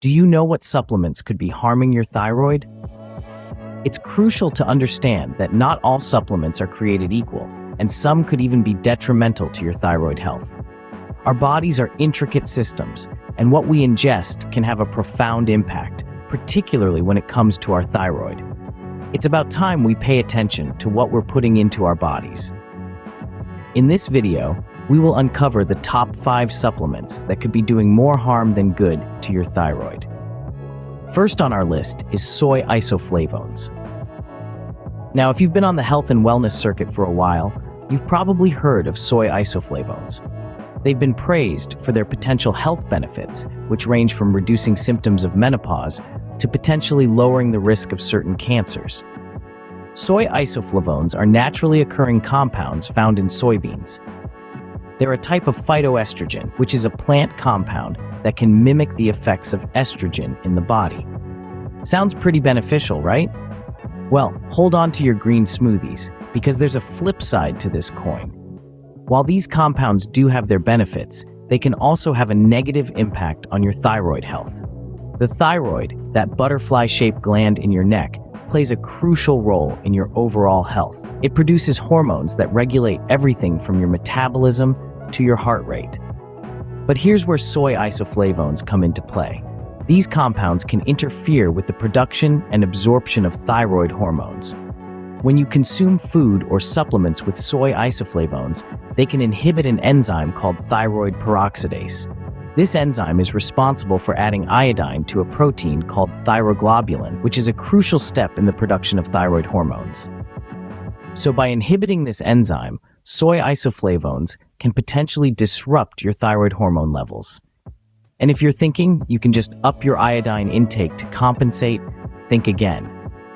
Do you know what supplements could be harming your thyroid? It's crucial to understand that not all supplements are created equal, and some could even be detrimental to your thyroid health. Our bodies are intricate systems, and what we ingest can have a profound impact, particularly when it comes to our thyroid. It's about time we pay attention to what we're putting into our bodies. In this video, we will uncover the top 5 supplements that could be doing more harm than good to your thyroid. First on our list is soy isoflavones. Now, if you've been on the health and wellness circuit for a while, you've probably heard of soy isoflavones. They've been praised for their potential health benefits, which range from reducing symptoms of menopause to potentially lowering the risk of certain cancers. Soy isoflavones are naturally occurring compounds found in soybeans. They're a type of phytoestrogen, which is a plant compound that can mimic the effects of estrogen in the body. Sounds pretty beneficial, right? Well, hold on to your green smoothies, because there's a flip side to this coin. While these compounds do have their benefits, they can also have a negative impact on your thyroid health. The thyroid, that butterfly-shaped gland in your neck, plays a crucial role in your overall health. It produces hormones that regulate everything from your metabolism to your heart rate. But here's where soy isoflavones come into play. These compounds can interfere with the production and absorption of thyroid hormones. When you consume food or supplements with soy isoflavones, they can inhibit an enzyme called thyroid peroxidase. This enzyme is responsible for adding iodine to a protein called thyroglobulin, which is a crucial step in the production of thyroid hormones. So by inhibiting this enzyme, soy isoflavones can potentially disrupt your thyroid hormone levels. And if you're thinking you can just up your iodine intake to compensate, think again.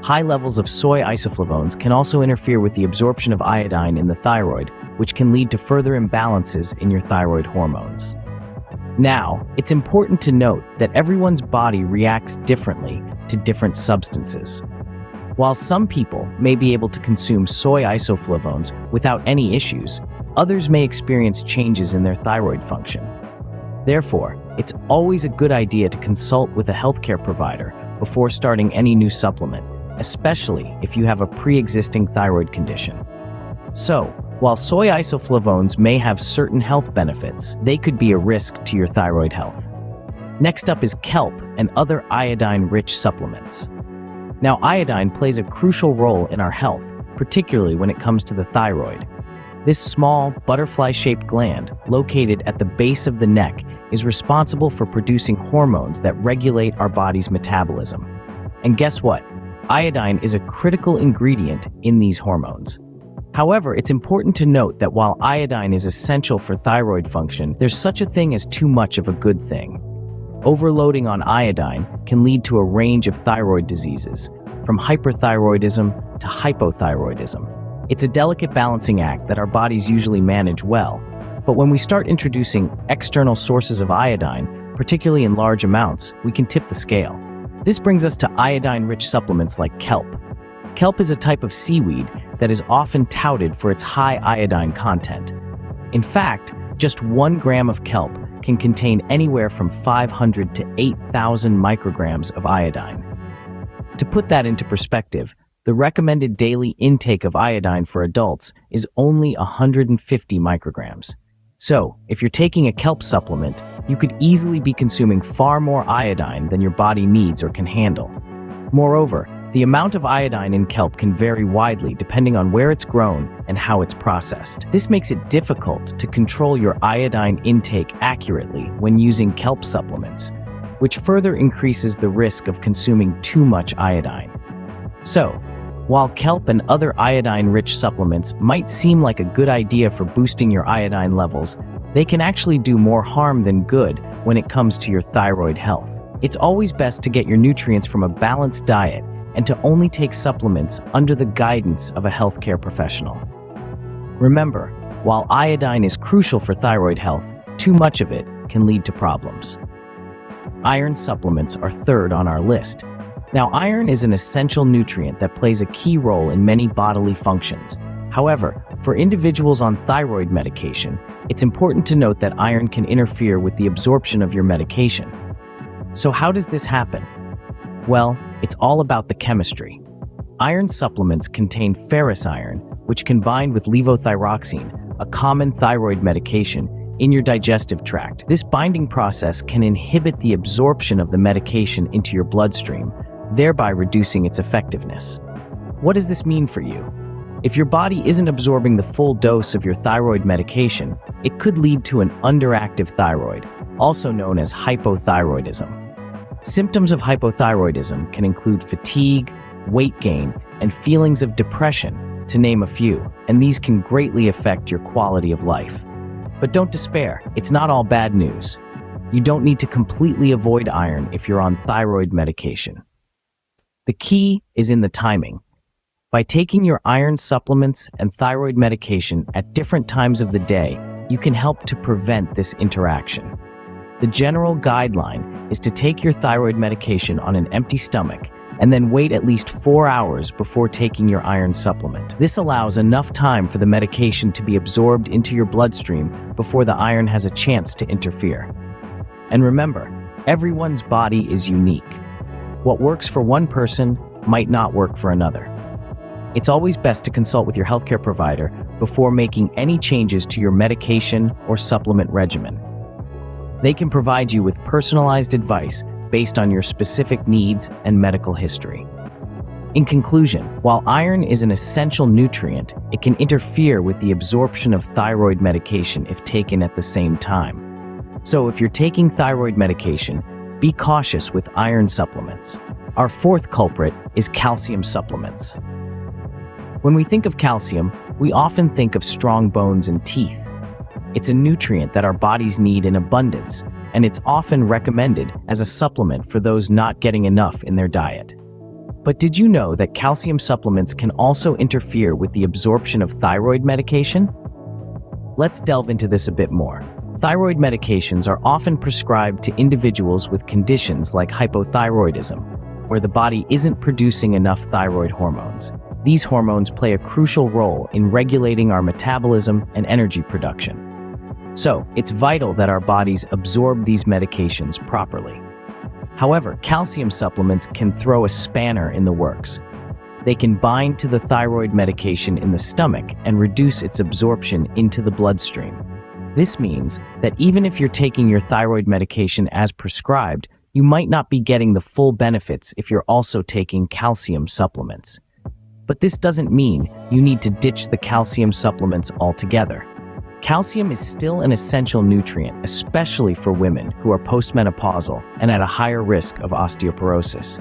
High levels of soy isoflavones can also interfere with the absorption of iodine in the thyroid, which can lead to further imbalances in your thyroid hormones. Now, it's important to note that everyone's body reacts differently to different substances. While some people may be able to consume soy isoflavones without any issues, others may experience changes in their thyroid function. Therefore, it's always a good idea to consult with a healthcare provider before starting any new supplement, especially if you have a pre-existing thyroid condition. So, while soy isoflavones may have certain health benefits, they could be a risk to your thyroid health. Next up is kelp and other iodine-rich supplements. Now, iodine plays a crucial role in our health, particularly when it comes to the thyroid. This small, butterfly-shaped gland, located at the base of the neck, is responsible for producing hormones that regulate our body's metabolism. And guess what? Iodine is a critical ingredient in these hormones. However, it's important to note that while iodine is essential for thyroid function, there's such a thing as too much of a good thing. Overloading on iodine can lead to a range of thyroid diseases, from hyperthyroidism to hypothyroidism. It's a delicate balancing act that our bodies usually manage well, but when we start introducing external sources of iodine, particularly in large amounts, we can tip the scale. This brings us to iodine-rich supplements like kelp. Kelp is a type of seaweed that is often touted for its high iodine content. In fact, just 1 gram of kelp can contain anywhere from 500 to 8,000 micrograms of iodine. To put that into perspective, the recommended daily intake of iodine for adults is only 150 micrograms. So, if you're taking a kelp supplement, you could easily be consuming far more iodine than your body needs or can handle. Moreover, the amount of iodine in kelp can vary widely depending on where it's grown and how it's processed. This makes it difficult to control your iodine intake accurately when using kelp supplements, which further increases the risk of consuming too much iodine. So, while kelp and other iodine-rich supplements might seem like a good idea for boosting your iodine levels, they can actually do more harm than good when it comes to your thyroid health. It's always best to get your nutrients from a balanced diet and to only take supplements under the guidance of a healthcare professional. Remember, while iodine is crucial for thyroid health, too much of it can lead to problems. Iron supplements are third on our list. Now, iron is an essential nutrient that plays a key role in many bodily functions. However, for individuals on thyroid medication, it's important to note that iron can interfere with the absorption of your medication. So how does this happen? Well, it's all about the chemistry. Iron supplements contain ferrous iron, which can bind with levothyroxine, a common thyroid medication, in your digestive tract. This binding process can inhibit the absorption of the medication into your bloodstream, thereby reducing its effectiveness. What does this mean for you? If your body isn't absorbing the full dose of your thyroid medication, it could lead to an underactive thyroid, also known as hypothyroidism. Symptoms of hypothyroidism can include fatigue, weight gain, and feelings of depression, to name a few, and these can greatly affect your quality of life. But don't despair, it's not all bad news. You don't need to completely avoid iron if you're on thyroid medication. The key is in the timing. By taking your iron supplements and thyroid medication at different times of the day, you can help to prevent this interaction. The general guideline is to take your thyroid medication on an empty stomach and then wait at least 4 hours before taking your iron supplement. This allows enough time for the medication to be absorbed into your bloodstream before the iron has a chance to interfere. And remember, everyone's body is unique. What works for one person might not work for another. It's always best to consult with your healthcare provider before making any changes to your medication or supplement regimen. They can provide you with personalized advice based on your specific needs and medical history. In conclusion, while iron is an essential nutrient, it can interfere with the absorption of thyroid medication if taken at the same time. So if you're taking thyroid medication, be cautious with iron supplements. Our fourth culprit is calcium supplements. When we think of calcium, we often think of strong bones and teeth. It's a nutrient that our bodies need in abundance, and it's often recommended as a supplement for those not getting enough in their diet. But did you know that calcium supplements can also interfere with the absorption of thyroid medication? Let's delve into this a bit more. Thyroid medications are often prescribed to individuals with conditions like hypothyroidism, where the body isn't producing enough thyroid hormones. These hormones play a crucial role in regulating our metabolism and energy production. So, it's vital that our bodies absorb these medications properly. However, calcium supplements can throw a spanner in the works. They can bind to the thyroid medication in the stomach and reduce its absorption into the bloodstream. This means that even if you're taking your thyroid medication as prescribed, you might not be getting the full benefits if you're also taking calcium supplements. But this doesn't mean you need to ditch the calcium supplements altogether. Calcium is still an essential nutrient, especially for women who are postmenopausal and at a higher risk of osteoporosis.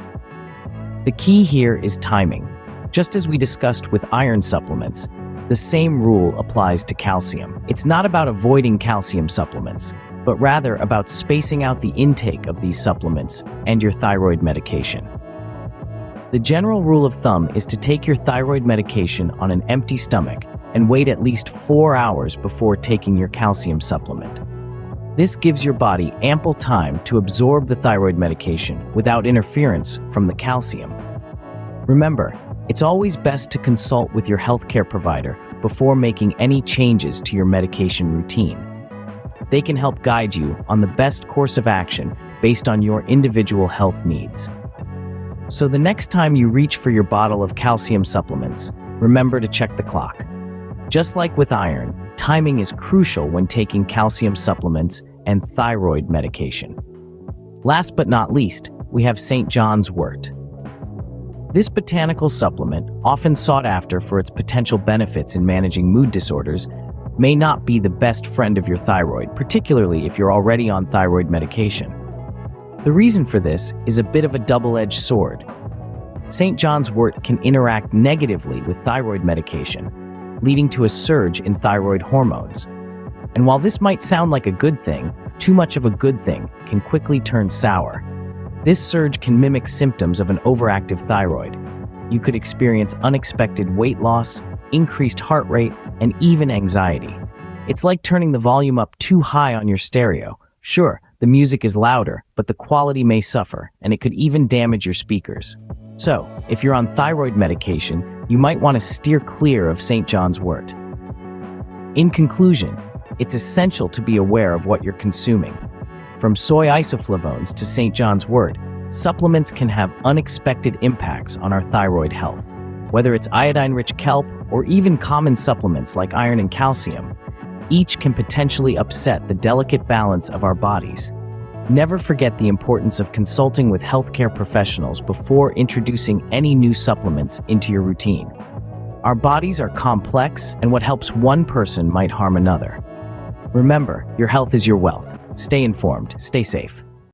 The key here is timing. Just as we discussed with iron supplements, the same rule applies to calcium. It's not about avoiding calcium supplements, but rather about spacing out the intake of these supplements and your thyroid medication. The general rule of thumb is to take your thyroid medication on an empty stomach and wait at least 4 hours before taking your calcium supplement. This gives your body ample time to absorb the thyroid medication without interference from the calcium. Remember, it's always best to consult with your healthcare provider before making any changes to your medication routine. They can help guide you on the best course of action based on your individual health needs. So the next time you reach for your bottle of calcium supplements, remember to check the clock. Just like with iron, timing is crucial when taking calcium supplements and thyroid medication. Last but not least, we have Johns Wort. This botanical supplement, often sought after for its potential benefits in managing mood disorders, may not be the best friend of your thyroid, particularly if you're already on thyroid medication. The reason for this is a bit of a double-edged sword. Johns Wort can interact negatively with thyroid medication, leading to a surge in thyroid hormones. And while this might sound like a good thing, too much of a good thing can quickly turn sour. This surge can mimic symptoms of an overactive thyroid. You could experience unexpected weight loss, increased heart rate, and even anxiety. It's like turning the volume up too high on your stereo. Sure, the music is louder, but the quality may suffer, and it could even damage your speakers. So, if you're on thyroid medication, you might want to steer clear of Johns Wort. In conclusion, it's essential to be aware of what you're consuming. From soy isoflavones to St. Johns Wort, supplements can have unexpected impacts on our thyroid health. Whether it's iodine-rich kelp or even common supplements like iron and calcium, each can potentially upset the delicate balance of our bodies. Never forget the importance of consulting with healthcare professionals before introducing any new supplements into your routine. Our bodies are complex, and what helps one person might harm another. Remember, your health is your wealth. Stay informed, stay safe.